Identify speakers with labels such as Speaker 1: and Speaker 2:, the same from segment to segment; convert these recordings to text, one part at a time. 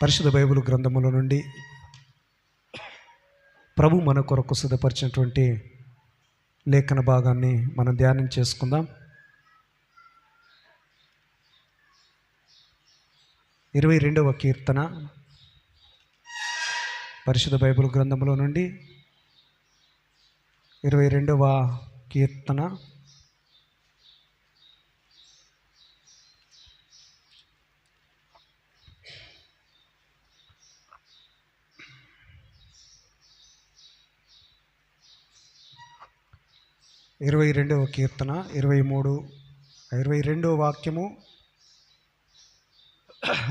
Speaker 1: పరిశుద్ధ బైబిల్ గ్రంథముల నుండి ప్రభు మన కొరకు సిద్ధపరిచినటువంటి లేఖన భాగాన్ని మనం ధ్యానం చేసుకుందాం. 22వ కీర్తన పరిశుద్ధ బైబిల్ గ్రంథముల నుండి 22వ కీర్తన 22వ కీర్తన 22వ వాక్యము,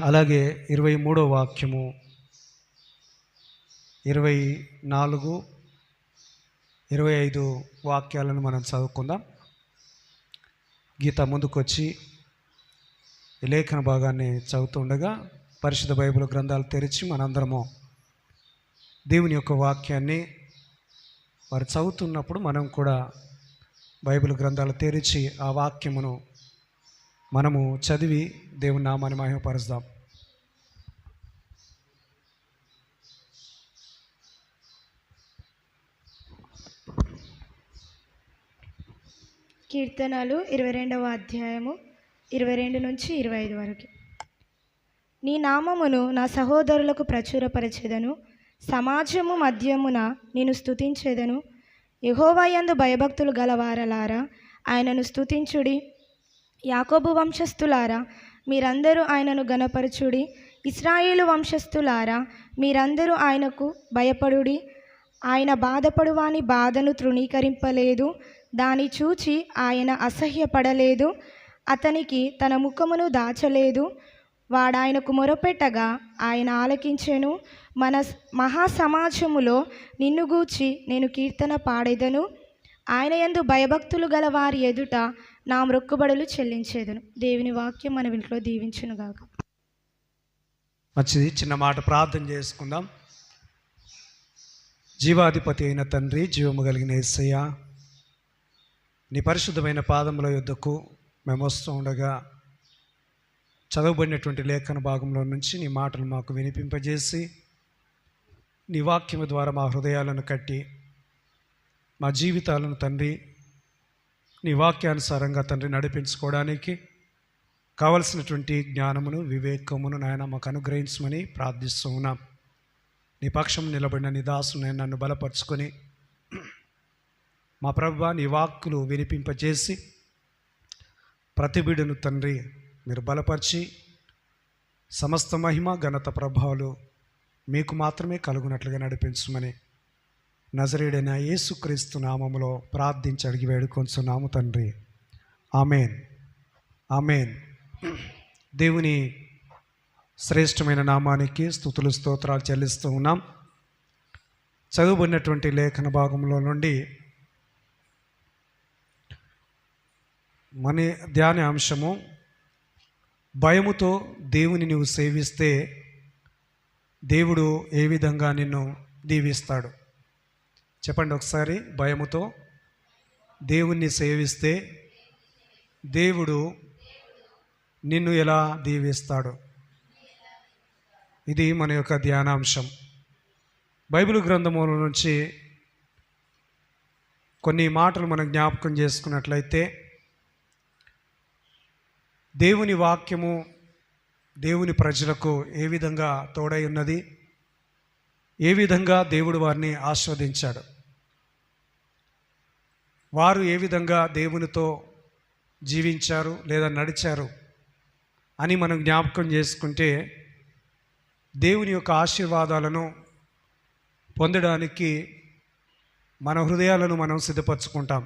Speaker 1: అలాగే 23వ వాక్యము, 24, 25 వాక్యాలను మనం చదువుకుందాం. గీత ముందుకొచ్చి ఈ లేఖన భాగాన్ని చదువుతుండగా పరిశుద్ధ బైబిల్ గ్రంథాలు తెరిచి మనందరము దేవుని యొక్క వాక్యాన్ని వారు చదువుతున్నప్పుడు మనం కూడా బైబిల్ గ్రంథాలు తెరిచి ఆ వాక్యమును మనము చదివి దేవుని నామాన్ని మహిమపరుస్తాం.
Speaker 2: కీర్తనలు 22వ అధ్యాయము 22 నుంచి 25 వరకు. నీ నామమును నా సహోదరులకు ప్రచురపరచెదను, సమాజము మధ్యమున నేను స్తుతించెదను. యెహోవాయందు భయభక్తులు గలవారలారా ఆయనను స్తుతించుడి. యాకోబు వంశస్థులారా మీరందరూ ఆయనను గణపరచుడి. ఇశ్రాయేలు వంశస్థులారా మీరందరూ ఆయనకు భయపడుడి. ఆయన బాధపడువాని బాధను తృణీకరింపలేదు, దాని చూచి ఆయన అసహ్యపడలేదు. అతనికి తన ముఖమును దాచలేదు. వాడాయనకు మొరపెట్టగా ఆయన ఆలకించెను. మన మహాసమాజములో నిన్ను గూర్చి నేను కీర్తన పాడేదను. ఆయన యందు భయభక్తులు గల వారి ఎదుట నా మ్రొక్కుబడులు చెల్లించేదను. దేవుని వాక్యం మన ఇంట్లో దీవించునుగాక.
Speaker 1: మంచిది, చిన్న మాట ప్రార్థన చేసుకుందాం. జీవాధిపతి అయిన తండ్రి, జీవము కలిగిన యేసయ్య, నీ పరిశుద్ధమైన పాదముల యొద్దకు మేము వస్తూ ఉండగా చదవబడినటువంటి లేఖన భాగంలో నుంచి నీ మాటలు మాకు వినిపింపజేసి నీ వాక్యము ద్వారా మా హృదయాలను కట్టి మా జీవితాలను తండ్రి నీ వాక్యానుసారంగా తండ్రి నడిపించుకోవడానికి కావలసినటువంటి జ్ఞానమును వివేకమును నాయన మాకు అనుగ్రహించమని ప్రార్థిస్తూ ఉన్నాం. నీ పక్షం నిలబడిన నీ దాసుని నన్ను బలపరుచుకొని మా ప్రభువా నీ వాక్కులు వినిపింపజేసి ప్రతి బిడ్డను తండ్రి మీరు బలపరిచి సమస్త మహిమ ఘనత ప్రభావాలు మీకు మాత్రమే కలుగునట్లుగా నడిపించమని నజరేయుడైన యేసుక్రీస్తు నామములో ప్రార్థించి అడిగి వేడుకొంచున్నాము తండ్రి. Amen, amen. దేవుని శ్రేష్టమైన నామానికి స్తుతులు స్తోత్రాలు చెల్లిస్తూ ఉన్నాం. చదువుబడినటువంటి లేఖన భాగంలో నుండి మన ధ్యాన అంశము, భయముతో దేవుని నువ్వు సేవిస్తే దేవుడు ఏ విధంగా నిన్ను దీవిస్తాడు. చెప్పండి ఒకసారి. భయముతో దేవుణ్ణి సేవిస్తే దేవుడు నిన్ను ఎలా దీవిస్తాడు. ఇది మన యొక్క ధ్యానాంశం. బైబిల్ గ్రంథముల నుంచి కొన్ని మాటలు మనం జ్ఞాపకం చేసుకున్నట్లయితే, దేవుని వాక్యము దేవుని ప్రజలకు ఏ విధంగా తోడై ఉన్నది, ఏ విధంగా దేవుడు వారిని ఆస్వాదించాడు, వారు ఏ విధంగా దేవునితో జీవించారు లేదా నడిచారు అని మనం జ్ఞాపకం చేసుకుంటే దేవుని యొక్క ఆశీర్వాదాలను పొందడానికి మన హృదయాలను మనం సిద్ధపరచుకుంటాం.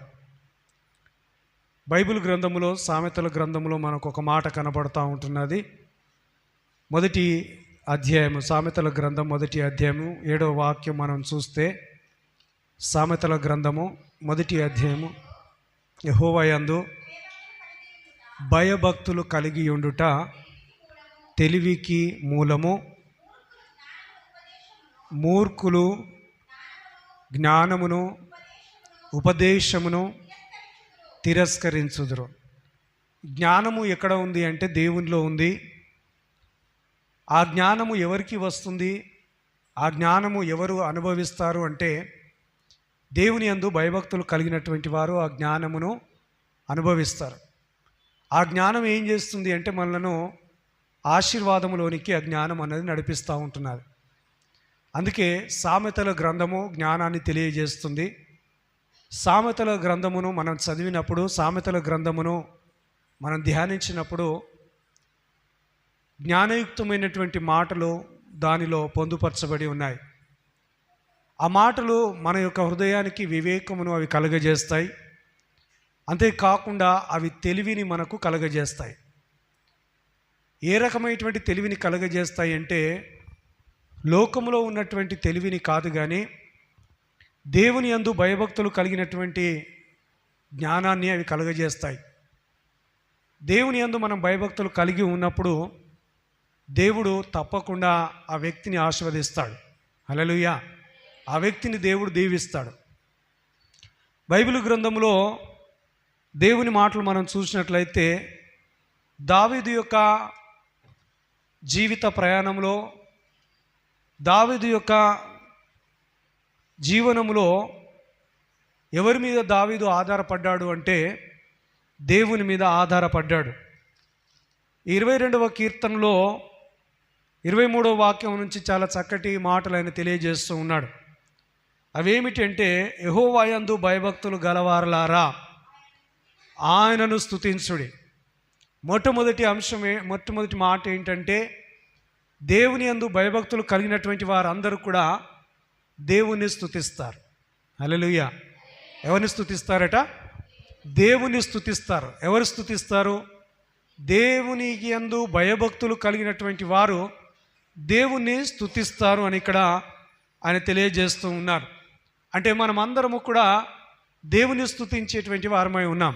Speaker 1: బైబిల్ గ్రంథములో, సామెతల గ్రంథములో మనకు ఒక మాట కనబడుతూ ఉంటున్నది. మొదటి అధ్యాయము, సామెతల గ్రంథం 1వ అధ్యాయము 7వ వాక్యం మనం చూస్తే, సామెతల గ్రంథము 1వ అధ్యాయము, యెహోవాయందు భయభక్తులు కలిగి ఉండుట తెలివికి మూలము, మూర్ఖులు జ్ఞానమును ఉపదేశమును తిరస్కరించుదురు. జ్ఞానము ఎక్కడ ఉంది అంటే దేవునిలో ఉంది. ఆ జ్ఞానము ఎవరికి వస్తుంది, ఆ జ్ఞానము ఎవరు అనుభవిస్తారు అంటే దేవుని యందు భయభక్తులు కలిగినటువంటి వారు ఆ జ్ఞానమును అనుభవిస్తారు. ఆ జ్ఞానం ఏం చేస్తుంది అంటే మనలను ఆశీర్వాదములోనికి ఆ జ్ఞానం అనేది నడిపిస్తూ ఉంటున్నది. అందుకే సామెతల గ్రంథము జ్ఞానాన్ని తెలియజేస్తుంది. సామెతల గ్రంథమును మనం చదివినప్పుడు, సామెతల గ్రంథమును మనం ధ్యానించినప్పుడు జ్ఞానయుక్తమైనటువంటి మాటలు దానిలో పొందుపరచబడి ఉన్నాయి. ఆ మాటలు మన యొక్క హృదయానికి వివేకమును అవి కలుగజేస్తాయి. అంతేకాకుండా అవి తెలివిని మనకు కలుగజేస్తాయి. ఏ రకమైనటువంటి తెలివిని కలుగజేస్తాయి అంటే లోకములో ఉన్నటువంటి తెలివిని కాదు, కానీ దేవుని యందు భయభక్తులు కలిగినటువంటి జ్ఞానాన్ని అవి కలుగజేస్తాయి. దేవుని యందు మనం భయభక్తులు కలిగి ఉన్నప్పుడు దేవుడు తప్పకుండా ఆ వ్యక్తిని ఆశీర్వదిస్తాడు. హల్లెలూయా! ఆ వ్యక్తిని దేవుడు దీవిస్తాడు. బైబిల్ గ్రంథంలో దేవుని మాటలు మనం చూసినట్లయితే దావీదు యొక్క జీవిత ప్రయాణంలో, దావీదు యొక్క జీవనంలో ఎవరి మీద దావీదు ఆధారపడ్డాడు అంటే దేవుని మీద ఆధారపడ్డాడు. 22వ కీర్తనలో 23వ వాక్యం నుంచి చాలా చక్కటి మాటలు ఆయన తెలియజేస్తూ ఉన్నాడు. అవేమిటంటే, యెహోవా యందు భయభక్తులు గలవారలారా ఆయనను స్తుతించుడి. మొట్టమొదటి మాట ఏంటంటే దేవుని యందు భయభక్తులు కలిగినటువంటి వారందరూ కూడా దేవుని స్తుతిస్తారు. హల్లెలూయా! ఎవరిని స్తుతిస్తారట? దేవుని స్తుతిస్తారు. ఎవరు స్తుతిస్తారు? దేవునికి యందు భయభక్తులు కలిగినటువంటి వారు దేవుణ్ణి స్తుతిస్తారు అని ఇక్కడ ఆయన తెలియజేస్తూ ఉన్నారు. అంటే మనం అందరము కూడా దేవుని స్తుతించేటువంటి వారమై ఉన్నాం.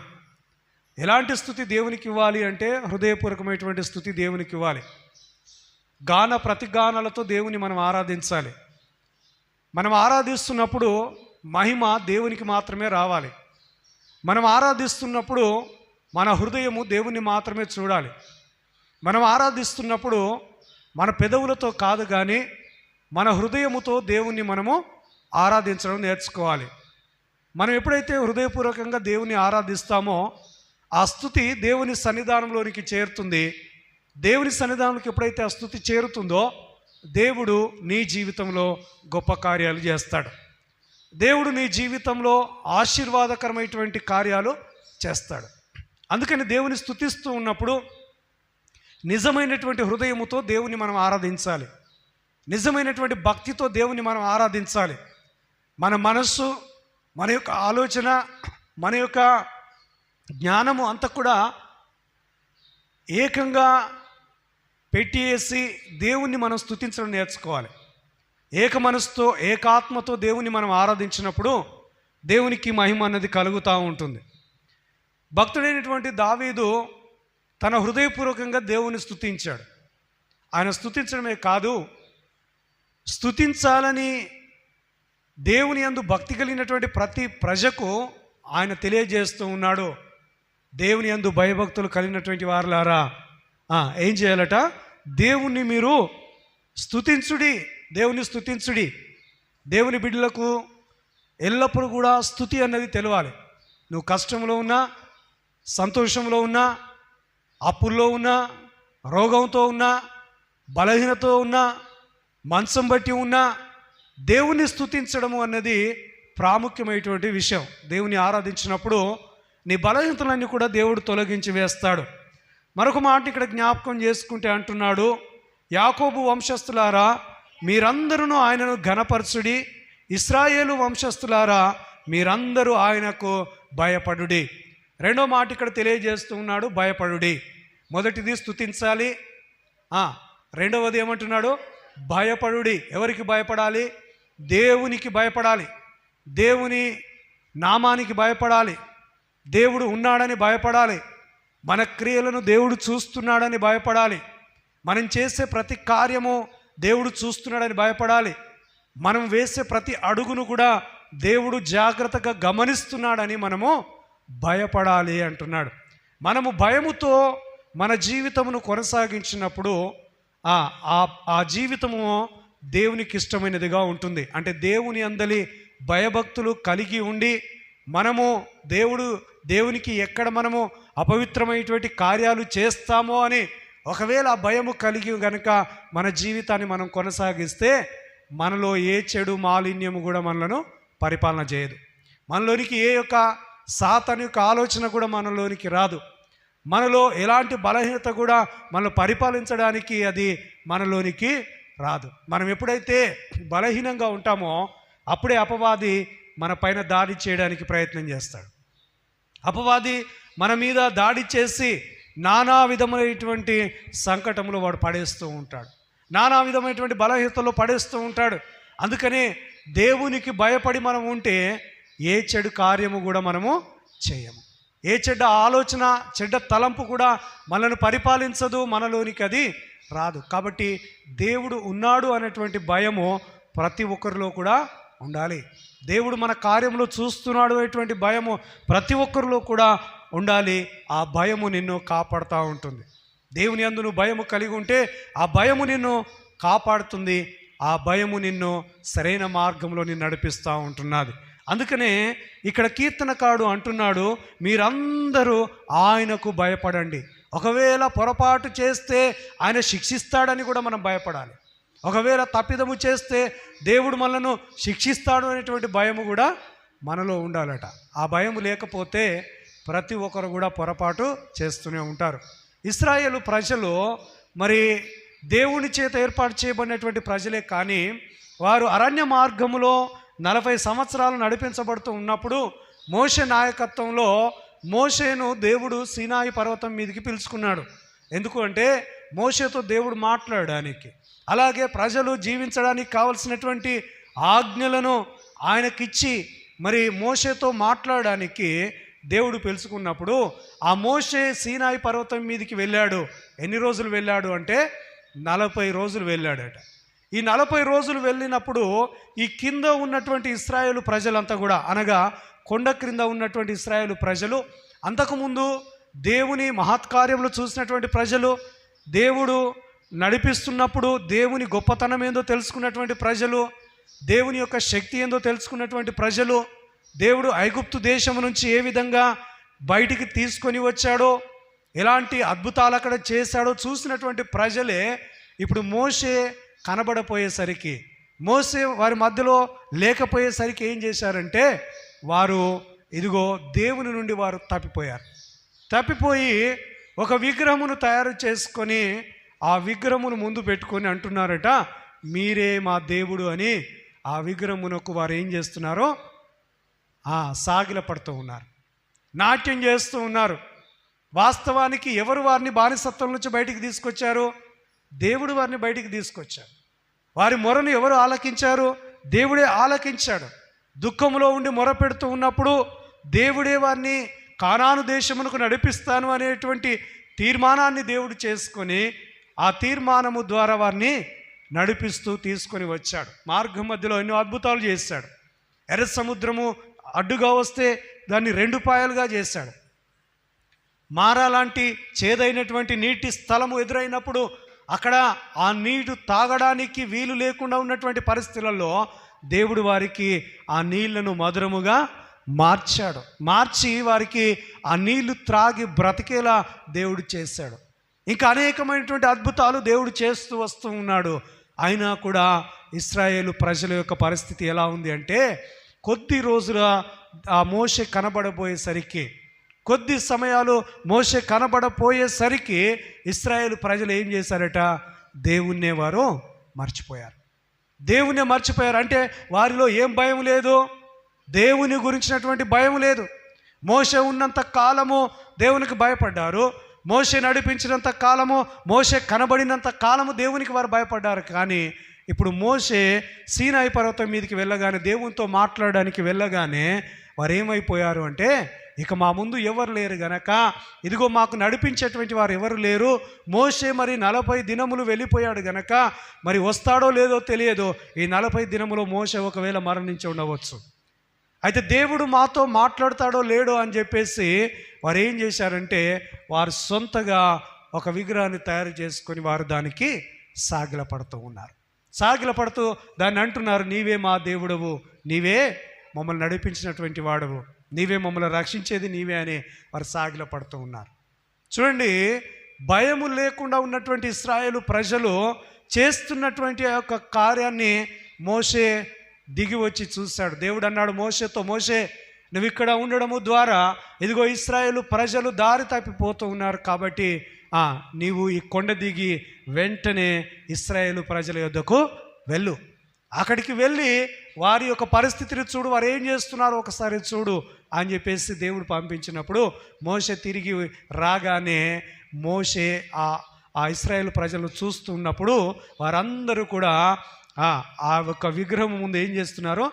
Speaker 1: ఎలాంటి స్తుతి దేవునికి ఇవ్వాలి అంటే హృదయపూర్వకమైనటువంటి స్తుతి దేవునికి ఇవ్వాలి. గాన ప్రతిగానాలతో దేవుని మనం ఆరాధించాలి. మనం ఆరాధిస్తున్నప్పుడు మహిమ దేవునికి మాత్రమే రావాలి. మనం ఆరాధిస్తున్నప్పుడు మన హృదయము దేవుని మాత్రమే చూడాలి. మనం ఆరాధిస్తున్నప్పుడు మన పెదవులతో కాదు, కానీ మన హృదయముతో దేవుణ్ణి మనము ఆరాధించడం నేర్చుకోవాలి. మనం ఎప్పుడైతే హృదయపూర్వకంగా దేవుని ఆరాధిస్తామో ఆ స్తుతి దేవుని సన్నిధానంలోనికి చేరుతుంది. దేవుని సన్నిధానంలోకి ఎప్పుడైతే ఆ స్తుతి చేరుతుందో దేవుడు నీ జీవితంలో గొప్ప కార్యాలు చేస్తాడు. దేవుడు నీ జీవితంలో ఆశీర్వాదకరమైనటువంటి కార్యాలు చేస్తాడు. అందుకని దేవుని స్తుతిస్తూ ఉన్నప్పుడు నిజమైనటువంటి హృదయముతో దేవుని మనం ఆరాధించాలి. నిజమైనటువంటి భక్తితో దేవుని మనం ఆరాధించాలి. మన మనస్సు, మన యొక్క ఆలోచన, మన యొక్క జ్ఞానము అంతా కూడా ఏకంగా పెట్టేసి దేవుణ్ణి మనం స్తుతించడం నేర్చుకోవాలి. ఏక మనసుతో, ఏకాత్మతో దేవుని మనం ఆరాధించినప్పుడు దేవునికి మహిమ అన్నది కలుగుతూ ఉంటుంది. భక్తుడైనటువంటి దావీదు తన హృదయపూర్వకంగా దేవుని స్తుతించాడు. ఆయన స్తుతించడమే కాదు, స్తుతించాలని దేవుని యందు భక్తి కలిగినటువంటి ప్రతి ప్రజకు ఆయన తెలియజేస్తూ ఉన్నాడు. దేవుని యందు భయభక్తులు కలిగినటువంటి వారులారా ఏం చేయాలట? దేవుణ్ణి మీరు స్తుతించుడి, దేవుని స్తుతించుడి. దేవుని బిడ్డలకు ఎల్లప్పుడూ కూడా స్తుతి అన్నది తెలవాలి. నువ్వు కష్టంలో ఉన్నా, సంతోషంలో ఉన్నా, అప్పుల్లో ఉన్నా, రోగంతో ఉన్నా, బలహీనతో ఉన్నా, మంచం బట్టి ఉన్నా, దేవుని స్తుతించడము అన్నది ప్రాముఖ్యమైనటువంటి విషయం. దేవుని ఆరాధించినప్పుడు నీ బలహీనతలన్నీ కూడా దేవుడు తొలగించి వేస్తాడు. మరొక మాట ఇక్కడ జ్ఞాపకం చేసుకుంటే అంటున్నాడు, యాకోబు వంశస్థులారా మీరందరూ ఆయనను ఘనపరచుడి, ఇశ్రాయేలు వంశస్థులారా మీరందరూ ఆయనకు భయపడుడి. రెండో మాట ఇక్కడ తెలియజేస్తూ ఉన్నాడు, భయపడుడి. మొదటిది స్తుతించాలి, రెండవది ఏమంటున్నాడు? భయపడుడి. ఎవరికి భయపడాలి? దేవునికి భయపడాలి. దేవుని నామానికి భయపడాలి. దేవుడు ఉన్నాడని భయపడాలి. మన క్రియలను దేవుడు చూస్తున్నాడని భయపడాలి. మనం చేసే ప్రతి కార్యము దేవుడు చూస్తున్నాడని భయపడాలి. మనం వేసే ప్రతి అడుగును కూడా దేవుడు జాగ్రత్తగా గమనిస్తున్నాడని మనము భయపడాలి అంటున్నాడు. మనము భయముతో మన జీవితమును కొనసాగించినప్పుడు ఆ జీవితము దేవునికి ఇష్టమైనదిగా ఉంటుంది. అంటే దేవుని అందలి భయభక్తులు కలిగి ఉండి మనము దేవునికి ఎక్కడ మనము అపవిత్రమైనటువంటి కార్యాలు చేస్తామో అని ఒకవేళ ఆ భయము కలిగి గనుక మన జీవితాన్ని మనం కొనసాగిస్తే మనలో ఏ చెడు మాలిన్యము కూడా మనలను పరిపాలన చేయదు. మనలోనికి ఏ యొక్క సాతాను యొక్క ఆలోచన కూడా మనలోనికి రాదు. మనలో ఎలాంటి బలహీనత కూడా మనల్ని పరిపాలించడానికి అది మనలోనికి రాదు. మనం ఎప్పుడైతే బలహీనంగా ఉంటామో అప్పుడే అపవాది మన పైన దాడి చేయడానికి ప్రయత్నం చేస్తాడు. అపవాది మన మీద దాడి చేసి నానా విధమైనటువంటి సంకటంలో వాడు పడేస్తూ ఉంటాడు, నానా విధమైనటువంటి బలహీనతలో పడేస్తూ ఉంటాడు. అందుకనే దేవునికి భయపడి మనం ఉంటే ఏ చెడు కార్యము కూడా మనము చేయము. ఏ చెడ్డ ఆలోచన, చెడ్డ తలంపు కూడా మనల్ని పరిపాలించదు, మనలోనికి అది రాదు. కాబట్టి దేవుడు ఉన్నాడు అనేటువంటి భయము ప్రతి ఒక్కరిలో కూడా ఉండాలి. దేవుడు మన కార్యంలో చూస్తున్నాడు అనేటువంటి భయము ప్రతి ఒక్కరిలో కూడా ఉండాలి. ఆ భయము నిన్ను కాపాడుతూ ఉంటుంది. దేవుని యందు నువ్వు భయము కలిగి ఉంటే ఆ భయము నిన్ను కాపాడుతుంది. ఆ భయము నిన్ను సరైన మార్గంలో నిన్ను నడిపిస్తూ ఉంటున్నది. అందుకనే ఇక్కడ కీర్తనకారుడు అంటున్నాడు, మీరందరూ ఆయనకు భయపడండి. ఒకవేళ పొరపాటు చేస్తే ఆయన శిక్షిస్తాడని కూడా మనం భయపడాలి. ఒకవేళ తప్పిదము చేస్తే దేవుడు మనలను శిక్షిస్తాడు అనేటువంటి భయము కూడా మనలో ఉండాలట. ఆ భయము లేకపోతే ప్రతి ఒక్కరు కూడా పొరపాటు చేస్తూనే ఉంటారు. ఇశ్రాయేలు ప్రజలు మరి దేవుని చేత ఏర్పాటు చేయబడినటువంటి ప్రజలే, కానీ వారు అరణ్య మార్గములో 40 సంవత్సరాలు నడిపించబడుతూ ఉన్నప్పుడు మోషే నాయకత్వంలో మోషేను దేవుడు సీనాయి పర్వతం మీదకి పిలుచుకున్నాడు. ఎందుకు అంటే మోషేతో దేవుడు మాట్లాడడానికి, అలాగే ప్రజలు జీవించడానికి కావలసినటువంటి ఆజ్ఞలను ఆయనకిచ్చి మరి మోషేతో మాట్లాడడానికి దేవుడు పిలుచుకున్నప్పుడు ఆ మోషే సీనాయి పర్వతం మీదకి వెళ్ళాడు. ఎన్ని రోజులు వెళ్ళాడు అంటే 40 రోజులు వెళ్ళాడట. ఈ 40 రోజులు వెళ్ళినప్పుడు ఈ కింద ఉన్నటువంటి ఇశ్రాయేలు ప్రజలంతా కూడా, అనగా కొండ క్రింద ఉన్నటువంటి ఇశ్రాయేలు ప్రజలు, అంతకుముందు దేవుని మహత్కార్యములు చూసినటువంటి ప్రజలు, దేవుడు నడిపిస్తున్నప్పుడు దేవుని గొప్పతనం ఏందో తెలుసుకున్నటువంటి ప్రజలు, దేవుని యొక్క శక్తి ఏందో తెలుసుకున్నటువంటి ప్రజలు, దేవుడు ఐగుప్తు దేశం నుంచి ఏ విధంగా బయటికి తీసుకొని వచ్చాడో, ఎలాంటి అద్భుతాలు అక్కడ చేశాడో చూసినటువంటి ప్రజలే ఇప్పుడు మోషే కనబడపోయేసరికి, మోషే వారి మధ్యలో లేకపోయేసరికి ఏం చేశారంటే వారు ఇదిగో దేవుని నుండి వారు తప్పిపోయారు. తప్పిపోయి ఒక విగ్రహమును తయారు చేసుకొని ఆ విగ్రహమును ముందు పెట్టుకొని అంటున్నారట, మీరే మా దేవుడు అని. ఆ విగ్రహమునకు వారు ఏం చేస్తున్నారో సాగిల పడుతూ ఉన్నారు, నాట్యం చేస్తూ ఉన్నారు. వాస్తవానికి ఎవరు వారిని బానిసత్వం నుంచి బయటికి తీసుకొచ్చారు? దేవుడు వారిని బయటికి తీసుకొచ్చారు. వారి మొరను ఎవరు ఆలకించారు? దేవుడే ఆలకించాడు. దుఃఖంలో ఉండి మొర పెడుతూ ఉన్నప్పుడు దేవుడే వారిని కానాను దేశమునకు నడిపిస్తాను అనేటువంటి తీర్మానాన్ని దేవుడు చేసుకొని ఆ తీర్మానము ద్వారా వారిని నడిపిస్తూ తీసుకొని వచ్చాడు. మార్గం మధ్యలో ఎన్నో అద్భుతాలు చేశాడు. ఎర్ర సముద్రము అడ్డుగా వస్తే దాన్ని 2 పాయలుగా చేశాడు. మారా లాంటి చేదైనటువంటి నీటి స్థలము ఎదురైనప్పుడు అక్కడ ఆ నీరు తాగడానికి వీలు లేకుండా ఉన్నటువంటి పరిస్థితులలో దేవుడు వారికి ఆ నీళ్లను మధురముగా మార్చాడు. మార్చి వారికి ఆ నీళ్లు త్రాగి బ్రతికేలా దేవుడు చేశాడు. ఇంకా అనేకమైనటువంటి అద్భుతాలు దేవుడు చేస్తూ వస్తూ ఉన్నాడు. అయినా కూడా ఇశ్రాయేలు ప్రజల యొక్క పరిస్థితి ఎలా ఉంది అంటే, కొద్ది రోజుల ఆ మోషే కనబడబోయేసరికి, కొద్ది సమయాలు మోషే కనబడపోయేసరికి ఇశ్రాయేలు ప్రజలు ఏం చేశారట? దేవుణ్ణే వారు మర్చిపోయారు. దేవుణ్ణే మర్చిపోయారు అంటే వారిలో ఏం భయం లేదు? దేవుని గురించినటువంటి భయం లేదు. మోషే ఉన్నంత కాలము దేవునికి భయపడ్డారు. మోషే నడిపించినంత కాలము, మోషే కనబడినంత కాలము దేవునికి వారు భయపడ్డారు. కానీ ఇప్పుడు మోషే సీనాయి పర్వతం మీదకి వెళ్ళగానే, దేవునితో మాట్లాడడానికి వెళ్ళగానే వారు ఏమైపోయారు అంటే, ఇక మా ముందు ఎవరు లేరు గనక, ఇదిగో మాకు నడిపించేటువంటి వారు ఎవరు లేరు. మోషే మరి 40 దినములు వెళ్ళిపోయాడు గనక మరి వస్తాడో లేదో తెలియదు. ఈ 40 దినములో మోషే ఒకవేళ మరణించి ఉండవచ్చు. అయితే దేవుడు మాతో మాట్లాడతాడో లేడో అని చెప్పేసి వారు ఏం చేశారంటే, వారు సొంతగా ఒక విగ్రహాన్ని తయారు చేసుకొని వారు దానికి సాగిలపడుతూ ఉన్నారు. సాగిలపడుతూ దాన్ని అంటున్నారు, నీవే మా దేవుడవు, నీవే మమ్మల్ని నడిపించినటువంటి వాడవు, నీవే మమ్మల్ని రక్షించేది నీవే అని వారు సాగిలపడుతూ ఉన్నారు. చూడండి, భయము లేకుండా ఉన్నటువంటి ఇశ్రాయేలు ప్రజలు చేస్తున్నటువంటి ఆ యొక్క కార్యాన్ని మోషే దిగి వచ్చి చూశాడు. దేవుడు అన్నాడు మోషేతో, మోషే నువ్వు ఇక్కడ ఉండడము ద్వారా ఇదిగో ఇశ్రాయేలు ప్రజలు దారి తప్పిపోతూ ఉన్నారు, కాబట్టి నీవు ఈ కొండ దిగి వెంటనే ఇశ్రాయేలు ప్రజల యొద్దకు వెళ్ళు, అక్కడికి వెళ్ళి వారి యొక్క పరిస్థితిని చూడు, వారు ఏం చేస్తున్నారో ఒకసారి చూడు అని చెప్పేసి దేవుడు పంపించినప్పుడు మోషే తిరిగి రాగానే మోషే ఆ ఇశ్రాయేలు ప్రజలను చూస్తున్నప్పుడు వారందరూ కూడా ఆ యొక్క విగ్రహం ముందు ఏం చేస్తున్నారో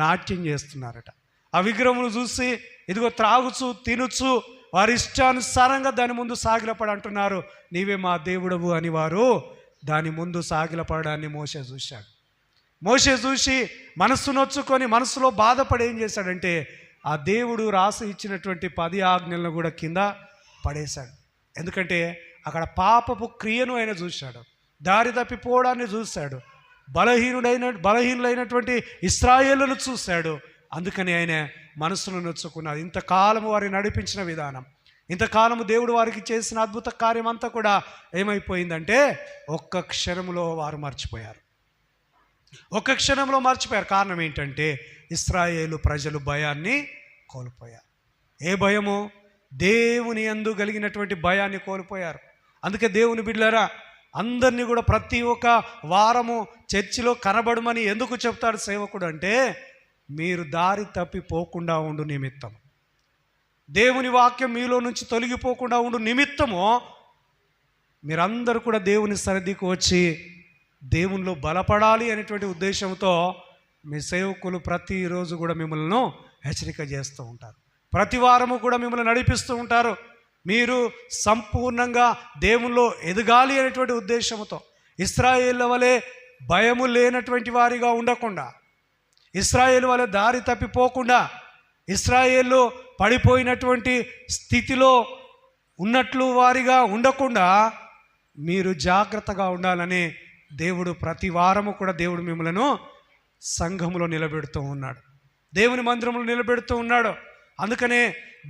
Speaker 1: నాట్యం చేస్తున్నారట. ఆ విగ్రహమును చూసి ఇదిగో త్రాగుచు తినుచు వారి ఇష్టానుసారంగా దాని ముందు సాగిలపడి అంటున్నారు, నీవే మా దేవుడవు అని వారు దాని ముందు సాగిలపడడాన్ని మోషే చూశాడు. మోషే చూసి మనస్సు నొచ్చుకొని మనసులో బాధపడి ఏం చేశాడంటే ఆ దేవుడు రాసి ఇచ్చినటువంటి 10 ఆజ్ఞలను కూడా కింద పడేశాడు. ఎందుకంటే పాపపు క్రియను ఆయన చూశాడు, దారి తప్పిపోవడాన్ని చూశాడు, బలహీనులైనటువంటి ఇశ్రాయేలును చూశాడు. అందుకని ఆయన మనసును నొచ్చుకున్నాడు. ఇంతకాలము వారిని నడిపించిన విధానం, ఇంతకాలము దేవుడు వారికి చేసిన అద్భుత కార్యం అంతా కూడా ఏమైపోయిందంటే ఒక్క క్షణంలో వారు మర్చిపోయారు. ఒక్క క్షణంలో మర్చిపోయారు. కారణం ఏంటంటే ఇశ్రాయేలు ప్రజలు భయాన్ని కోల్పోయారు. ఏ భయము? దేవుని యందు కలిగినటువంటి భయాన్ని కోల్పోయారు. అందుకే దేవుని బిడ్డలారా, అందరినీ కూడా ప్రతి ఒక్క వారము చర్చిలో కనబడమని ఎందుకు చెప్తాడు సేవకుడు అంటే, మీరు దారి తప్పిపోకుండా ఉండు నిమిత్తం, దేవుని వాక్యం మీలో నుంచి తొలగిపోకుండా ఉండు నిమిత్తము మీరందరూ కూడా దేవుని సన్నిధికి వచ్చి దేవునిలో బలపడాలి అనేటువంటి ఉద్దేశంతో మీ సేవకులు ప్రతిరోజు కూడా మిమ్మల్ని హెచ్చరిక చేస్తూ ఉంటారు. ప్రతి వారము కూడా మిమ్మల్ని నడిపిస్తూ ఉంటారు. మీరు సంపూర్ణంగా దేవునిలో ఎదగాలి అనేటువంటి ఉద్దేశంతో ఇశ్రాయేళ్ల వలె భయము లేనటువంటి వారిగా ఉండకుండా, ఇశ్రాయేలు వలె దారి తప్పిపోకుండా, ఇశ్రాయేలు పడిపోయినటువంటి స్థితిలో ఉన్నట్లు వారిగా ఉండకుండా మీరు జాగ్రత్తగా ఉండాలని దేవుడు ప్రతి వారము కూడా దేవుడు మిమ్మల్ని సంఘములో నిలబెడుతూ ఉన్నాడు, దేవుని మందిరంలో నిలబెడుతూ ఉన్నాడు. అందుకనే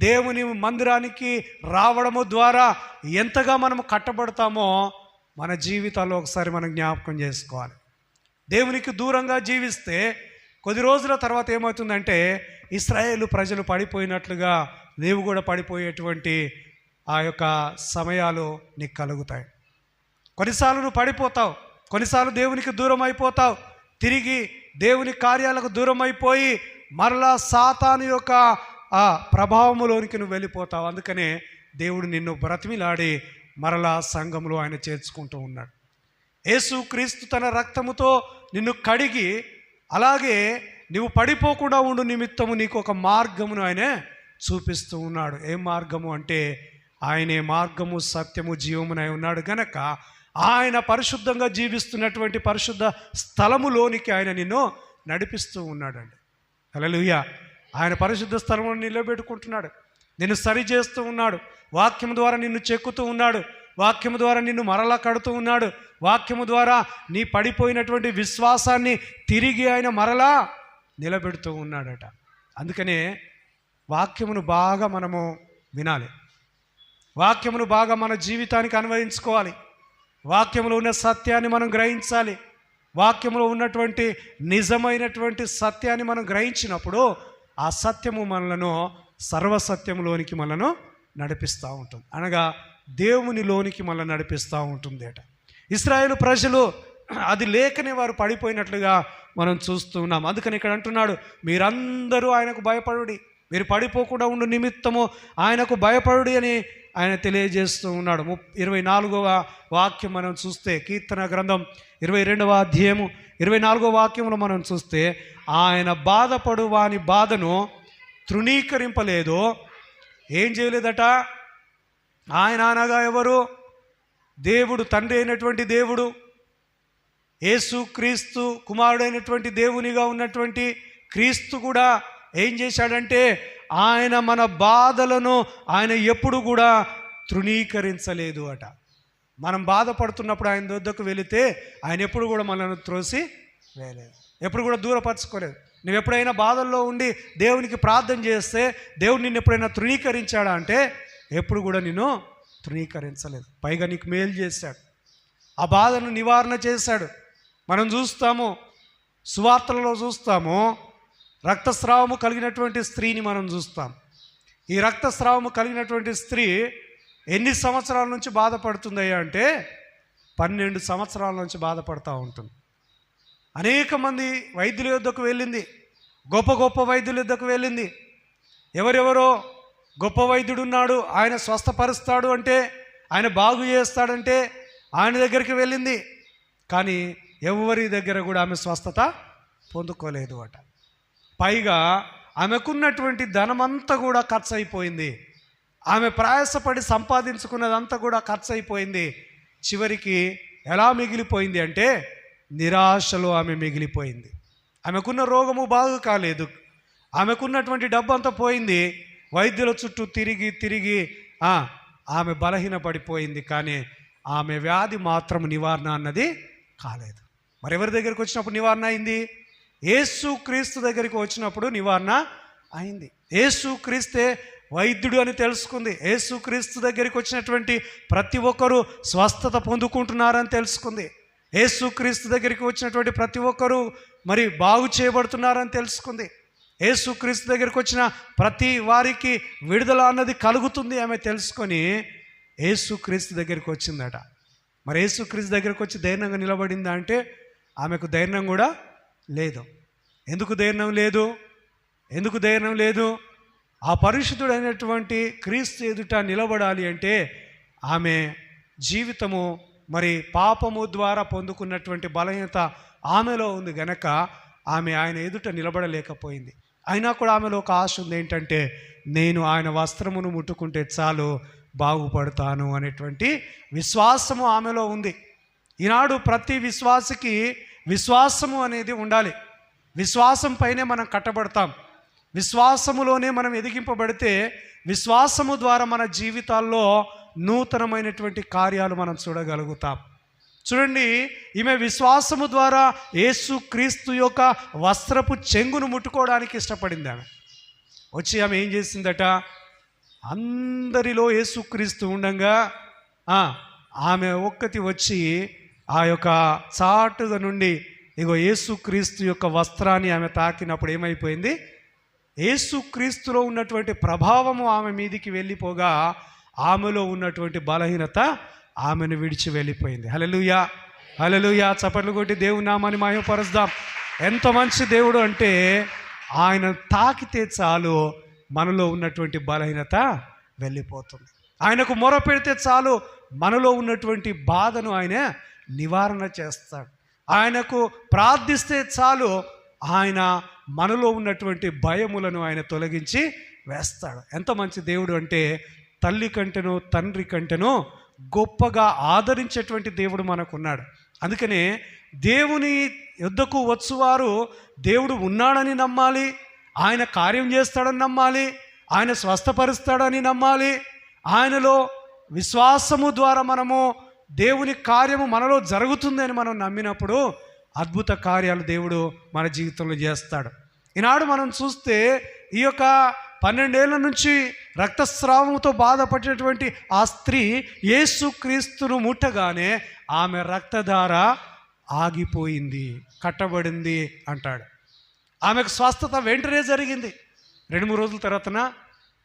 Speaker 1: దేవుని మందిరానికి రావడము ద్వారా ఎంతగా మనము కట్టబడతామో మన జీవితాల్లో ఒకసారి మనం జ్ఞాపకం చేసుకోవాలి. దేవునికి దూరంగా జీవిస్తే కొద్ది రోజుల తర్వాత ఏమవుతుందంటే ఇశ్రాయేలు ప్రజలు పడిపోయినట్లుగా నీవు కూడా పడిపోయేటువంటి ఆ యొక్క సమయాలు నీకు కలుగుతాయి. కొన్నిసార్లు నువ్వు పడిపోతావు, కొన్నిసార్లు దేవునికి దూరం అయిపోతావు, తిరిగి దేవుని కార్యాలకు దూరం అయిపోయి మరలా సాతాను యొక్క ఆ ప్రభావములోనికి నువ్వు వెళ్ళిపోతావు. అందుకనే దేవుడు నిన్ను బ్రతిమిలాడి మరలా సంఘంలో ఆయన చేర్చుకుంటూ ఉన్నాడు. యేసు క్రీస్తు తన రక్తముతో నిన్ను కడిగి అలాగే నువ్వు పడిపోకుండా ఉండు నిమిత్తము నీకు ఒక మార్గమును ఆయనే చూపిస్తూ ఉన్నాడు. ఏ మార్గము అంటే ఆయనే మార్గము సత్యము జీవమునై ఉన్నాడు గనక ఆయన పరిశుద్ధంగా జీవిస్తున్నటువంటి పరిశుద్ధ స్థలములోనికి ఆయన నిన్ను నడిపిస్తూ ఉన్నాడండి. హల్లెలూయా. ఆయన పరిశుద్ధ స్థలమును నిలబెట్టుకుంటున్నాడు, నిన్ను సరి చేస్తూ ఉన్నాడు, వాక్యము ద్వారా నిన్ను చెక్కుతూ ఉన్నాడు, వాక్యము ద్వారా నిన్ను మరలా కడుతూ ఉన్నాడు, వాక్యము ద్వారా నీ పడిపోయినటువంటి విశ్వాసాన్ని తిరిగి ఆయన మరలా నిలబెడుతూ ఉన్నాడట. అందుకనే వాక్యమును బాగా మనము వినాలి, వాక్యమును బాగా మన జీవితానికి అన్వయించుకోవాలి, వాక్యములో ఉన్న సత్యాన్ని మనం గ్రహించాలి. వాక్యములో ఉన్నటువంటి నిజమైనటువంటి సత్యాన్ని మనం గ్రహించినప్పుడు ఆ సత్యము మనలను సర్వసత్యములోనికి మనను నడిపిస్తూ ఉంటుంది, అనగా దేవునిలోనికి మనల్ని నడిపిస్తూ ఉంటుంది అట. ఇశ్రాయేలు ప్రజలు అది లేకనే వారు పడిపోయినట్లుగా మనం చూస్తూ ఉన్నాం. అందుకని ఇక్కడ అంటున్నాడు, మీరందరూ ఆయనకు భయపడుడి, మీరు పడిపోకుండా ఉండు నిమిత్తము ఆయనకు భయపడుడి అని ఆయన తెలియజేస్తూ ఉన్నాడు. 24వ వాక్యం మనం చూస్తే, కీర్తన గ్రంథం 22వ అధ్యాయము 24వ వాక్యంలో మనం చూస్తే, ఆయన బాధపడు వాని బాధను తృణీకరింపలేదు. ఏం చేయలేదట? ఆయన అనగా ఎవరు? దేవుడు, తండ్రి అయినటువంటి దేవుడు, యేసు క్రీస్తు కుమారుడైనటువంటి దేవునిగా ఉన్నటువంటి క్రీస్తు కూడా ఏం చేశాడంటే ఆయన మన బాధలను ఆయన ఎప్పుడు కూడా తృణీకరించలేదు అట. మనం బాధపడుతున్నప్పుడు ఆయన వద్దకు వెళితే ఆయన ఎప్పుడు కూడా మనల్ని త్రోసి వేయలేదు, ఎప్పుడు కూడా దూరపరచుకోలేదు. నువ్వు ఎప్పుడైనా బాధల్లో ఉండి దేవునికి ప్రార్థన చేస్తే దేవుడు నిన్ను ఎప్పుడైనా తృణీకరించాడా అంటే ఎప్పుడు కూడా నిన్ను తృణీకరించలేదు. పైగా నీకు మేలు చేశాడు, ఆ బాధను నివారణ చేశాడు. మనం చూస్తాము, సువార్తలలో చూస్తాము, రక్తస్రావము కలిగినటువంటి స్త్రీని మనం చూస్తాం. ఈ రక్తస్రావము కలిగినటువంటి స్త్రీ ఎన్ని సంవత్సరాల నుంచి బాధపడుతుందయ్యా అంటే 12 సంవత్సరాల నుంచి బాధపడుతూ ఉంటుంది. అనేక మంది వైద్యుల యొద్దకు వెళ్ళింది, గొప్ప గొప్ప వైద్యుల యొద్దకు వెళ్ళింది. ఎవరెవరో గొప్ప వైద్యుడు ఉన్నాడు, ఆయన స్వస్థపరుస్తాడు అంటే, ఆయన బాగు చేస్తాడంటే ఆయన దగ్గరికి వెళ్ళింది. కానీ ఎవరి దగ్గర కూడా ఆమె స్వస్థత పొందుకోలేదు అట. పైగా ఆమెకున్నటువంటి ధనమంతా కూడా ఖర్చు అయిపోయింది. ఆమె ప్రయాసపడి సంపాదించుకున్నదంతా కూడా ఖర్చు అయిపోయింది. చివరికి ఎలా మిగిలిపోయింది అంటే నిరాశలో ఆమె మిగిలిపోయింది. ఆమెకున్న రోగము బాగు కాలేదు, ఆమెకున్నటువంటి డబ్బు అంతా పోయింది. వైద్యుల చుట్టూ తిరిగి తిరిగి ఆమె బలహీన పడిపోయింది. కానీ ఆమె వ్యాధి మాత్రం నివారణ అన్నది కాలేదు. మరి ఎవరి దగ్గరికి వచ్చినప్పుడు నివారణ అయింది? యేసు క్రీస్తు దగ్గరికి వచ్చినప్పుడు నివారణ అయింది. యేసు క్రీస్తే వైద్యుడు అని తెలుసుకుంది. యేసు క్రీస్తు దగ్గరికి వచ్చినటువంటి ప్రతి ఒక్కరూ స్వస్థత పొందుకుంటున్నారని తెలుసుకుంది. యేసు క్రీస్తు దగ్గరికి వచ్చినటువంటి ప్రతి ఒక్కరూ మరి బాగు చేయబడుతున్నారని తెలుసుకుంది. యేసు క్రీస్తు దగ్గరికి వచ్చిన ప్రతి వారికి విడుదల అన్నది కలుగుతుంది ఆమె తెలుసుకొని యేసు క్రీస్తు దగ్గరికి వచ్చిందట. మరి యేసు క్రీస్తు దగ్గరికి వచ్చి ధైర్యంగా నిలబడిందా అంటే ఆమెకు ధైర్యం కూడా లేదు. ఎందుకు ధైర్యం లేదు? ఎందుకు ధైర్యం లేదు? ఆ పరిశుద్ధుడైనటువంటి క్రీస్తు ఎదుట నిలబడాలి అంటే ఆమె జీవితము మరి పాపము ద్వారా పొందుకున్నటువంటి బలహీనత ఆమెలో ఉంది గనక ఆమె ఆయన ఎదుట నిలబడలేకపోయింది. అయినా కూడా ఆమెలో ఒక ఆశ ఉంది, ఏంటంటే నేను ఆయన వస్త్రమును ముట్టుకుంటే చాలు బాగుపడతాను అనేటువంటి విశ్వాసము ఆమెలో ఉంది. ఈనాడు ప్రతి విశ్వాసికి విశ్వాసము అనేది ఉండాలి. విశ్వాసం పైనే మనం కట్టబడతాం. విశ్వాసములోనే మనం ఎదిగింపబడితే విశ్వాసము ద్వారా మన జీవితాల్లో నూతనమైనటువంటి కార్యాలు మనం చూడగలుగుతాం. చూడండి, ఈమె విశ్వాసము ద్వారా యేసు క్రీస్తు యొక్క వస్త్రపు చెంగును ముట్టుకోవడానికి ఇష్టపడింది. ఆమె వచ్చి ఆమె ఏం చేసిందట, అందరిలో యేసు క్రీస్తు ఉండగా ఆమె ఒక్కటి వచ్చి ఆ యొక్క చాటుగా నుండి ఇగో యేసు క్రీస్తు యొక్క వస్త్రాన్ని ఆమె తాకినప్పుడు ఏమైపోయింది, యేసు క్రీస్తులో ఉన్నటువంటి ప్రభావము ఆమె మీదికి వెళ్ళిపోగా ఆమెలో ఉన్నటువంటి బలహీనత ఆమెను విడిచి వెళ్ళిపోయింది. హల్లెలూయా, హల్లెలూయా. చప్పట్లు కొట్టి దేవుని నామాన్ని మహిమపరుద్దాం. ఎంత మంచి దేవుడు అంటే ఆయన తాకితే చాలు మనలో ఉన్నటువంటి బలహీనత వెళ్ళిపోతుంది. ఆయనకు మొర పెడితే చాలు మనలో ఉన్నటువంటి బాధను ఆయన నివారణ చేస్తాడు. ఆయనకు ప్రార్థిస్తే చాలు ఆయన మనలో ఉన్నటువంటి భయములను ఆయన తొలగించి వేస్తాడు. ఎంత మంచి దేవుడు అంటే తల్లి కంటేనో తండ్రి కంటేనో గొప్పగా ఆదరించేటువంటి దేవుడు మనకున్నాడు. అందుకనే దేవుని యొద్దకు వచ్చువారు దేవుడు ఉన్నాడని నమ్మాలి, ఆయన కార్యం చేస్తాడని నమ్మాలి, ఆయన స్వస్థపరుస్తాడని నమ్మాలి. ఆయనలో విశ్వాసము ద్వారా మనము దేవుని కార్యము మనలో జరుగుతుందని మనం నమ్మినప్పుడు అద్భుత కార్యాలు దేవుడు మన జీవితంలో చేస్తాడు. ఈనాడు మనం చూస్తే ఈ యొక్క 12 ఏళ్ల నుంచి రక్తస్రావంతో బాధపడినటువంటి ఆ స్త్రీ యేసు క్రీస్తును ముట్టగానే ఆమె రక్తధార ఆగిపోయింది, కట్టబడింది అంటాడు. ఆమెకు స్వస్థత వెంటనే జరిగింది. 2-3 రోజుల తర్వాతనా,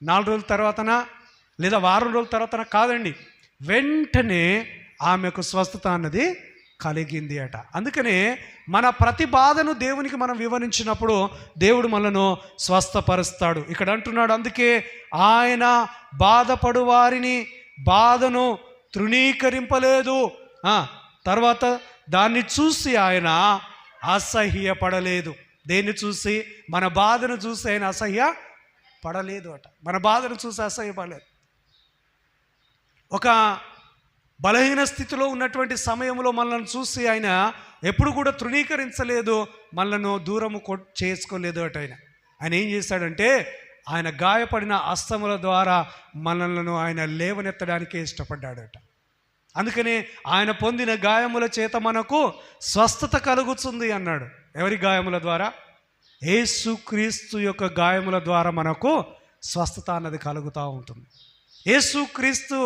Speaker 1: 4 రోజుల తర్వాతనా, లేదా వారం రోజుల తర్వాతనా కాదండి, వెంటనే ఆమెకు స్వస్థత అన్నది కలిగింది అట. అందుకనే మన ప్రతి బాధను దేవునికి మనం వివరించినప్పుడు దేవుడు మనను స్వస్థపరుస్తాడు. ఇక్కడ అంటున్నాడు, అందుకే ఆయన బాధపడు వారిని బాధను తృణీకరింపలేదు. తర్వాత దాన్ని చూసి ఆయన అసహ్యపడలేదు. దేన్ని చూసి? మన బాధను చూసి ఆయన అసహ్యపడలేదు అట. మన బాధను చూసి అసహ్యపడలేదు. ఒక బలహీన స్థితిలో ఉన్నటువంటి సమయంలో మనల్ని చూసి ఆయన ఎప్పుడు కూడా తృణీకరించలేదు, మనలను దూరము చేసుకోలేదు అట. ఆయన ఏం చేశాడంటే ఆయన గాయపడిన హస్తముల ద్వారా మనలను ఆయన లేవనెత్తడానికే ఇష్టపడ్డాడట. అందుకని ఆయన పొందిన గాయముల చేత మనకు స్వస్థత కలుగుతుంది అన్నాడు. ఎవరి గాయముల ద్వారా? యేసుక్రీస్తు యొక్క గాయముల ద్వారా మనకు స్వస్థత అన్నది కలుగుతూ ఉంటుంది. యేసుక్రీస్తు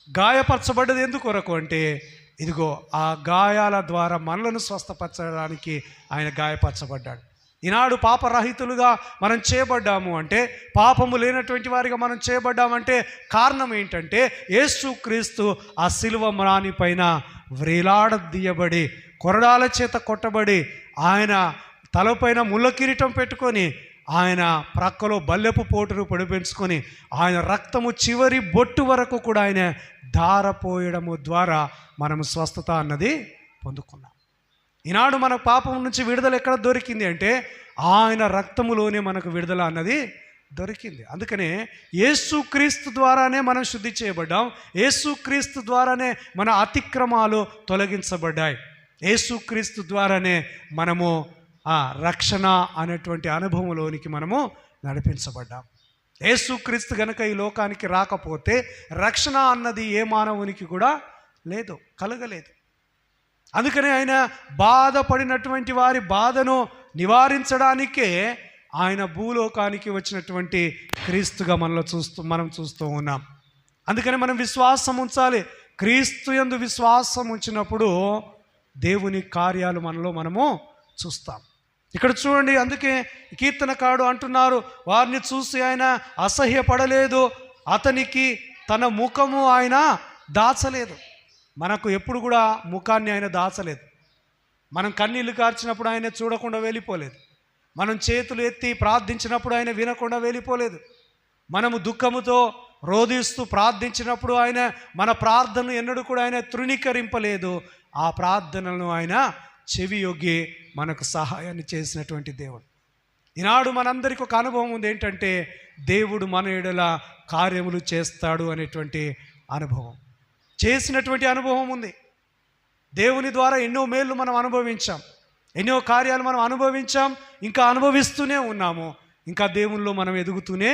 Speaker 1: గాయపరచబడ్డది ఎందుకు కొరకు అంటే, ఇదిగో ఆ గాయాల ద్వారా మనలను స్వస్థపరచడానికి ఆయన గాయపరచబడ్డాడు. ఈనాడు పాపరహితులుగా మనం చేయబడ్డాము అంటే, పాపము లేనటువంటి వారిగా మనం చేయబడ్డామంటే కారణం ఏంటంటే, యేసుక్రీస్తు ఆ సిలువ మ్రాని పైన వ్రేలాడదీయబడి కొరడాల చేత కొట్టబడి, ఆయన తలపైన ముళ్ళ కిరీటం పెట్టుకొని, ఆయన ప్రక్కలో బల్లెపు పోటును పొడిపించుకొని, ఆయన రక్తము చివరి బొట్టు వరకు కూడా ఆయన ధారపోయడము ద్వారా మనము స్వస్థత అన్నది పొందుకున్నాం. ఈనాడు మన పాపం నుంచి విడుదల ఎక్కడ దొరికింది అంటే, ఆయన రక్తములోనే మనకు విడుదల అన్నది దొరికింది. అందుకనే యేసుక్రీస్తు ద్వారానే మనం శుద్ధి చేయబడ్డాం. యేసుక్రీస్తు ద్వారానే మన అతిక్రమాలు తొలగించబడ్డాయి. యేసుక్రీస్తు ద్వారానే మనము ఆ రక్షణ అనేటువంటి అనుభవంలోనికి మనము నడిపించబడ్డాం. యేసుక్రీస్తు గనుక ఈ లోకానికి రాకపోతే రక్షణ అన్నది ఏ మానవునికి కూడా లేదు, కలగలేదు. అందుకనే ఆయన బాధపడినటువంటి వారి బాధను నివారించడానికే ఆయన భూలోకానికి వచ్చినటువంటి క్రీస్తుగా మనం చూస్తూ ఉన్నాం. అందుకని మనం విశ్వాసం ఉంచాలి. క్రీస్తు యందు విశ్వాసం ఉంచినప్పుడు దేవుని కార్యాలు మనము చూస్తాం. ఇక్కడ చూడండి, అందుకే కీర్తనకారుడు అంటున్నారు, వారిని చూసి ఆయన అసహ్యపడలేదు, అతనికి తన ముఖము ఆయన దాచలేదు. మనకు ఎప్పుడు కూడా ముఖాన్ని ఆయన దాచలేదు. మనం కన్నీళ్లు కార్చినప్పుడు ఆయన చూడకుండా వెళ్ళిపోలేదు. మనం చేతులు ఎత్తి ప్రార్థించినప్పుడు ఆయన వినకుండా వెళ్ళిపోలేదు. మనము దుఃఖముతో రోధిస్తూ ప్రార్థించినప్పుడు ఆయన మన ప్రార్థనను ఎన్నడూ కూడా ఆయన తృణీకరింపలేదు. ఆ ప్రార్థనలను ఆయన చెవి యొగ్గి మనకు సహాయాన్ని చేసినటువంటి దేవుడు. ఈనాడు మనందరికీ ఒక అనుభవం ఉంది, ఏంటంటే దేవుడు మన ఎడల కార్యములు చేస్తాడు అనేటువంటి అనుభవం, చేసినటువంటి అనుభవం ఉంది. దేవుని ద్వారా ఎన్నో మేళ్ళు మనం అనుభవించాం, ఎన్నో కార్యాలు మనం అనుభవించాం, ఇంకా అనుభవిస్తూనే ఉన్నాము, ఇంకా దేవునిలో మనం ఎదుగుతూనే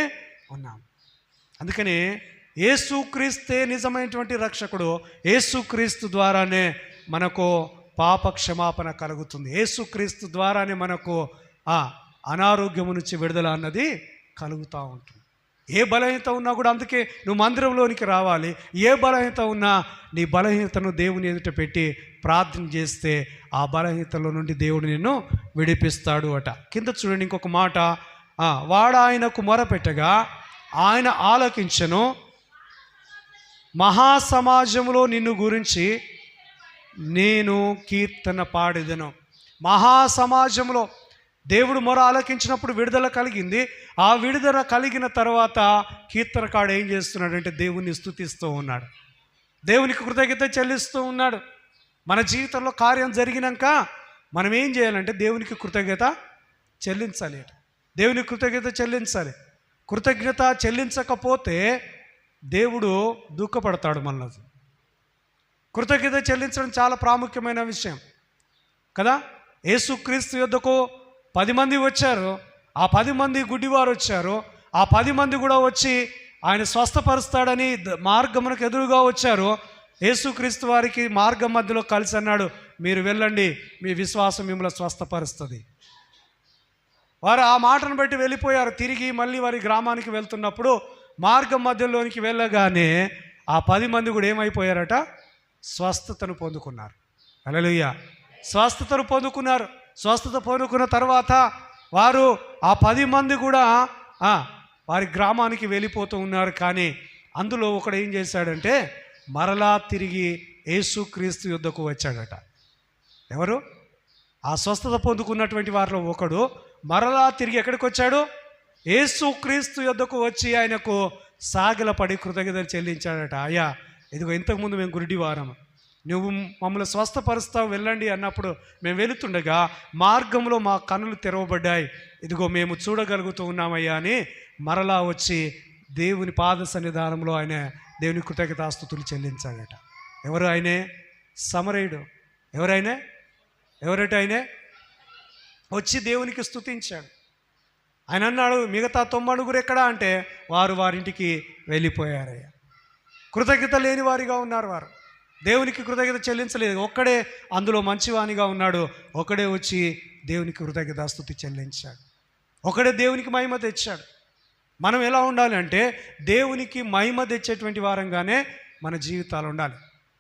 Speaker 1: ఉన్నాము. అందుకని యేసుక్రీస్తే నిజమైనటువంటి రక్షకుడు. యేసుక్రీస్తు ద్వారానే మనకు పాప క్షమాపణ కలుగుతుంది. యేసుక్రీస్తు ద్వారానే మనకు అనారోగ్యము నుంచి విడుదల అన్నది కలుగుతూ ఉంటుంది. ఏ బలహీనత ఉన్నా కూడా, అందుకే నువ్వు మందిరంలోనికి రావాలి. ఏ బలహీనత ఉన్నా నీ బలహీనతను దేవుని ఎదుట పెట్టి ప్రార్థన చేస్తే ఆ బలహీనతలో నుండి దేవుడు నిన్ను విడిపిస్తాడు అట. కింద చూడండి ఇంకొక మాట, వాడు ఆయనకు మొరపెట్టగా ఆయన ఆలకించెను, మహాసమాజంలో నిన్ను గురించి నేను కీర్తన పాడెదను. మహాసమాజంలో దేవుడు మొర ఆలకించినప్పుడు విడుదల కలిగింది. ఆ విడుదల కలిగిన తర్వాత కీర్తనకాడు ఏం చేస్తున్నాడంటే దేవుణ్ణి స్తుతిస్తూ ఉన్నాడు, దేవునికి కృతజ్ఞత చెల్లిస్తూ ఉన్నాడు. మన జీవితంలో కార్యం జరిగినాక మనం ఏం చేయాలంటే దేవునికి కృతజ్ఞత చెల్లించాలి. దేవునికి కృతజ్ఞత చెల్లించాలి. కృతజ్ఞత చెల్లించకపోతే దేవుడు దుఃఖపడతాడు మనల్ని. కృతజ్ఞత చెల్లించడం చాలా ప్రాముఖ్యమైన విషయం కదా. యేసుక్రీస్తు యొద్దకు 10 మంది వచ్చారు. ఆ 10 మంది గుడ్డివారు వచ్చారు. ఆ 10 మంది కూడా వచ్చి ఆయన స్వస్థపరుస్తాడని మార్గమునకు ఎదురుగా వచ్చారు. యేసుక్రీస్తు వారికి మార్గం మధ్యలో కలిసి అన్నాడు, మీరు వెళ్ళండి, మీ విశ్వాసం మిమ్మల్ని స్వస్థపరుస్తుంది. వారు ఆ మాటను బట్టి వెళ్ళిపోయారు. తిరిగి మళ్ళీ వారి గ్రామానికి వెళ్తున్నప్పుడు మార్గం మధ్యలోనికి వెళ్ళగానే ఆ 10 మంది కూడా ఏమైపోయారట, స్వస్థతను పొందుకున్నారు. హల్లెలూయా, స్వస్థతను పొందుకున్నారు. స్వస్థత పొందుకున్న తర్వాత వారు ఆ 10 మంది కూడా వారి గ్రామానికి వెళ్ళిపోతూ ఉన్నారు. కానీ అందులో ఒకడు ఏం చేశాడంటే మరలా తిరిగి యేసుక్రీస్తు యుద్ధకు వచ్చాడట. ఎవరు? ఆ స్వస్థత పొందుకున్నటువంటి వారిలో ఒకడు మరలా తిరిగి ఎక్కడికి వచ్చాడు? యేసుక్రీస్తు యుద్ధకు వచ్చి ఆయనకు సాగిలపడి కృతజ్ఞతలు చెల్లించాడట. అయ్యా, ఇదిగో ఇంతకుముందు మేము గుడ్డివారం, నువ్వు మమ్మల్ని స్వస్థపరుస్తావు, వెళ్ళండి అన్నప్పుడు మేము వెళుతుండగా మార్గంలో మా కన్నులు తెరవబడ్డాయి, ఇదిగో మేము చూడగలుగుతూ ఉన్నామయ్యా అని మరలా వచ్చి దేవుని పాద సన్నిధానంలో ఆయన దేవుని కృతజ్ఞతాస్తుతులు చెల్లించాడట. ఎవరు ఆయనే? సమరయుడు. ఎవరట ఆయనే? వచ్చి దేవునికి స్తుతించాడు. ఆయన అన్నాడు, మిగతా 90 ఎక్కడా అంటే వారు వారింటికి వెళ్ళిపోయారయ్యా. కృతజ్ఞత లేని వారిగా ఉన్నారు వారు. దేవునికి కృతజ్ఞత చెల్లించలేదు. ఒక్కడే అందులో మంచివానిగా ఉన్నాడు. ఒకడే వచ్చి దేవునికి కృతజ్ఞతాస్తుతి చెల్లించాడు. ఒకడే దేవునికి మహిమ తెచ్చాడు. మనం ఎలా ఉండాలి అంటే దేవునికి మహిమ తెచ్చేటువంటి వారంగానే మన జీవితాలు ఉండాలి.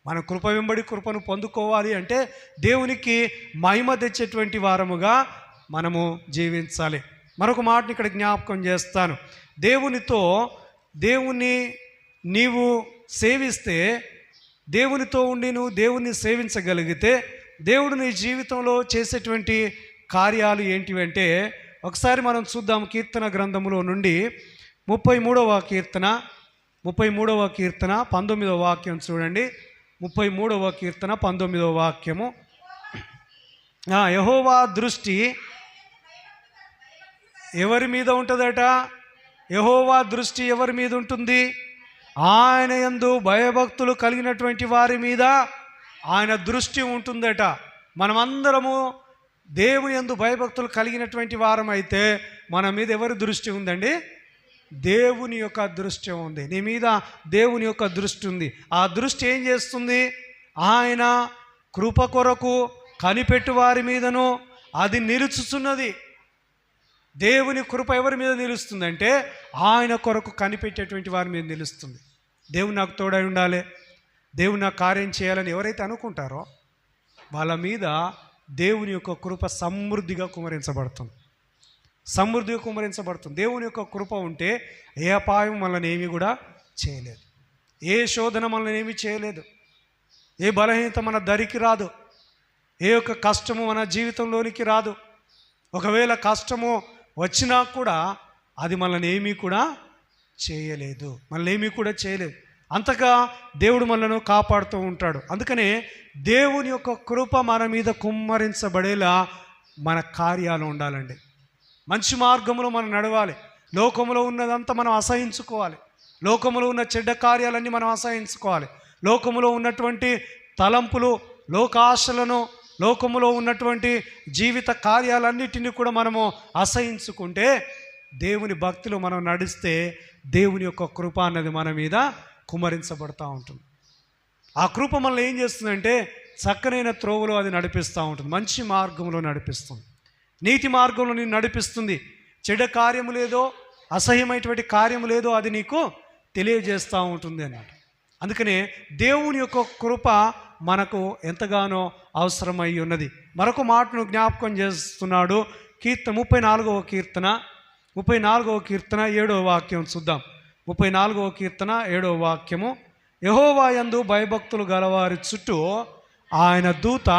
Speaker 1: మన కృప వెంబడి కృపను పొందుకోవాలి అంటే దేవునికి మహిమ తెచ్చేటువంటి వారముగా మనము జీవించాలి. మరొక మాటని ఇక్కడ జ్ఞాపకం చేస్తాను. దేవుని నీవు సేవిస్తే, దేవునితో ఉండి నువ్వు దేవుణ్ణి సేవించగలిగితే దేవుడు నీ జీవితంలో చేసేటువంటి కార్యాలు ఏంటివంటే ఒకసారి మనం చూద్దాం. కీర్తన గ్రంథములో నుండి 33వ కీర్తన 19వ వాక్యం చూడండి. 33వ కీర్తన 19వ వాక్యము. యెహోవా దృష్టి ఎవరి మీద ఉంటుందట? యెహోవా దృష్టి ఎవరి మీద ఉంటుంది? ఆయన యందు భయభక్తులు కలిగినటువంటి వారి మీద ఆయన దృష్టి ఉంటుందట. మనమందరము దేవుని యందు భయభక్తులు కలిగినటువంటి వారం అయితే మన మీద ఎవరి దృష్టి ఉందండి? దేవుని యొక్క దృష్టి ఉంది. నీ మీద దేవుని యొక్క దృష్టి ఉంది. ఆ దృష్టి ఏం చేస్తుంది? ఆయన కృప కొరకు కనిపెట్టు వారి మీదను అది నిలుచుచున్నది. దేవుని కృప ఎవరి మీద నిలుస్తుందంటే ఆయన కొరకు కనిపెట్టేటువంటి వారి మీద నిలుస్తుంది. దేవుడు నాకు తోడై ఉండాలి, దేవుడు నాకు కార్యం చేయాలని ఎవరైతే అనుకుంటారో వాళ్ళ మీద దేవుని యొక్క కృప సమృద్ధిగా కుమరించబడుతుంది. దేవుని యొక్క కృప ఉంటే ఏ అపాయం మనల్ని ఏమీ కూడా చేయలేదు, ఏ శోధన మనల్ని ఏమీ చేయలేదు, ఏ బలహీనత మన దరికి రాదు, ఏ యొక్క కష్టము మన జీవితంలోనికి రాదు. ఒకవేళ కష్టము వచ్చినా కూడా అది మనల్ని ఏమీ కూడా చేయలేదు. అంతగా దేవుడు మనల్ని కాపాడుతూ ఉంటాడు. అందుకనే దేవుని యొక్క కృప మన మీద కుమ్మరించబడేలా మన కార్యాలు ఉండాలండి. మంచి మార్గంలో మనం నడవాలి. లోకములో ఉన్నదంతా మనం అసహించుకోవాలి. లోకములో ఉన్న చెడ్డ కార్యాలన్నీ మనం అసహించుకోవాలి. లోకములో ఉన్నటువంటి తలంపులు, లోకాశలను, లోకములో ఉన్నటువంటి జీవిత కార్యాలన్నిటినీ కూడా మనము అసహించుకుంటే దేవుని భక్తిలో మనం నడిస్తే దేవుని యొక్క కృప అన్నది మన మీద కుమరించబడుతూ ఉంటుంది. ఆ కృప మనల్ని ఏం చేస్తుందంటే చక్కనైన త్రోవలో అది నడిపిస్తూ ఉంటుంది, మంచి మార్గంలో నడిపిస్తుంది, నీతి మార్గంలో నేను నడిపిస్తుంది. చెడ్డ కార్యము లేదో, అసహ్యమైనటువంటి కార్యము లేదో అది నీకు తెలియజేస్తూ ఉంటుంది అన్నమాట. అందుకనే దేవుని యొక్క కృప మనకు ఎంతగానో అవసరమై ఉన్నది. మరొక మాటను జ్ఞాపకం చేస్తున్నాడు. 34వ కీర్తన 7వ వాక్యం చూద్దాం. 34వ కీర్తన 7వ వాక్యము. యెహోవా యందు భయభక్తులు గలవారి చుట్టూ ఆయన దూత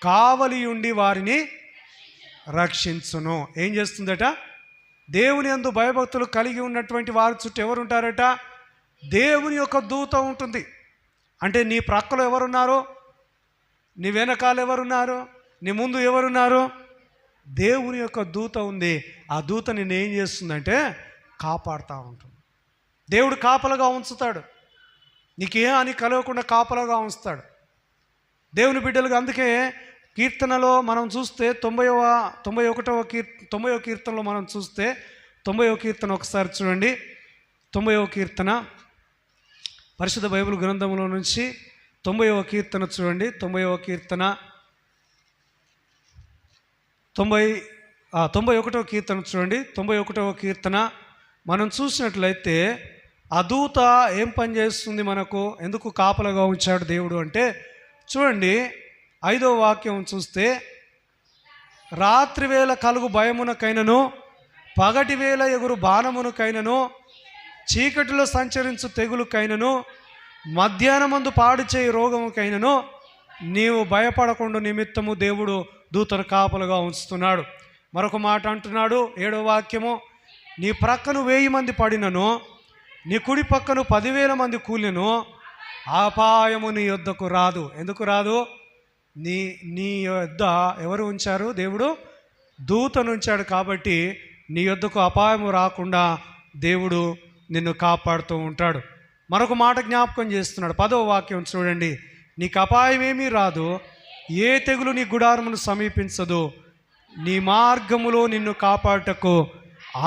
Speaker 1: కావలి ఉండి వారిని రక్షించును. ఏం చేస్తుందట? దేవుని యందు భయభక్తులు కలిగి ఉన్నటువంటి వారి చుట్టూ ఎవరు ఉంటారట? దేవుని యొక్క దూత ఉంటుంది. అంటే నీ ప్రక్కలో ఎవరున్నారు? నీ వెనకాల ఎవరున్నారు? నీ ముందు ఎవరున్నారు? దేవుని యొక్క దూత ఉంది. ఆ దూత నిన్ను ఏం చేస్తుందంటే కాపాడుతూ ఉంటుంది. దేవుడు కాపలగా ఉంచుతాడు. నీకే అని కలవకుండా కాపలగా ఉంచుతాడు దేవుని బిడ్డలుగా. అందుకే కీర్తనలో మనం చూస్తే 90వ కీర్తనలో మనం చూస్తే 90వ కీర్తన ఒకసారి చూడండి. 90వ కీర్తన పరిశుద్ధ బైబిల్ గ్రంథంలో నుంచి 90వ కీర్తన చూడండి. 90వ కీర్తన 91వ కీర్తన చూడండి. 91వ కీర్తన మనం చూసినట్లయితే ఆ దూత ఏం పని చేస్తుంది? మనకు ఎందుకు కాపలగా ఉంచాడు దేవుడు అంటే చూడండి. 5వ వాక్యం చూస్తే, రాత్రి వేళ కలుగు భయమునకైనను, పగటి వేళ ఎగురు బాణమునకైనను, చీకటిలో సంచరించు తెగులుకైనను, మధ్యాహ్నమందు పాడు చేయి రోగముకైనను నీవు భయపడకుండా నిమిత్తము దేవుడు దూతను కాపలుగా ఉంచుతున్నాడు. మరొక మాట అంటున్నాడు 7వ వాక్యము. నీ ప్రక్కను 1000 మంది పడినను, నీ కుడి పక్కను 10,000 మంది కూలినను, అపాయము నీ యొద్దకు రాదు. ఎందుకు రాదు? నీ యొద్ద ఎవరు ఉంచారు? దేవుడు దూతను ఉంచాడు. కాబట్టి నీ యొద్దకు అపాయము రాకుండా దేవుడు నిన్ను కాపాడుతూ ఉంటాడు. మరొక మాట జ్ఞాపకం చేస్తున్నాడు. 10వ వాక్యం చూడండి. నీకు అపాయం ఏమీ రాదు, ఏ తెగులు నీ గుడారమును సమీపించదు, నీ మార్గములో నిన్ను కాపాడుటకు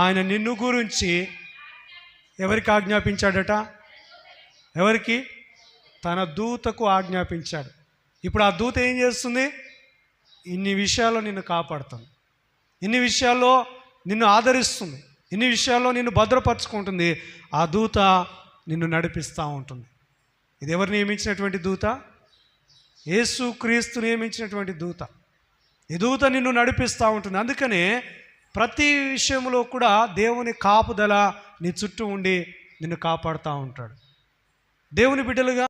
Speaker 1: ఆయన నిన్ను గురించి ఎవరికి ఆజ్ఞాపించాడట? ఎవరికి? తన దూతకు ఆజ్ఞాపించాడు. ఇప్పుడు ఆ దూత ఏం చేస్తుంది? ఇన్ని విషయాల్లో నిన్ను కాపాడుతుంది, ఇన్ని విషయాల్లో నిన్ను ఆదరిస్తుంది, ఇన్ని విషయాల్లో నిన్ను భద్రపరుచుకుంటుంది. ఆ దూత నిన్ను నడిపిస్తూ ఉంటుంది. ఇది ఎవరు నియమించినటువంటి దూత? యేసుక్రీస్తు నియమించినటువంటి దూత. ఈ దూత నిన్ను నడిపిస్తూ ఉంటుంది. అందుకనే ప్రతి విషయంలో కూడా దేవుని కాపుదల నీ చుట్టూ ఉండి నిన్ను కాపాడుతూ ఉంటాడు. దేవుని బిడ్డలుగా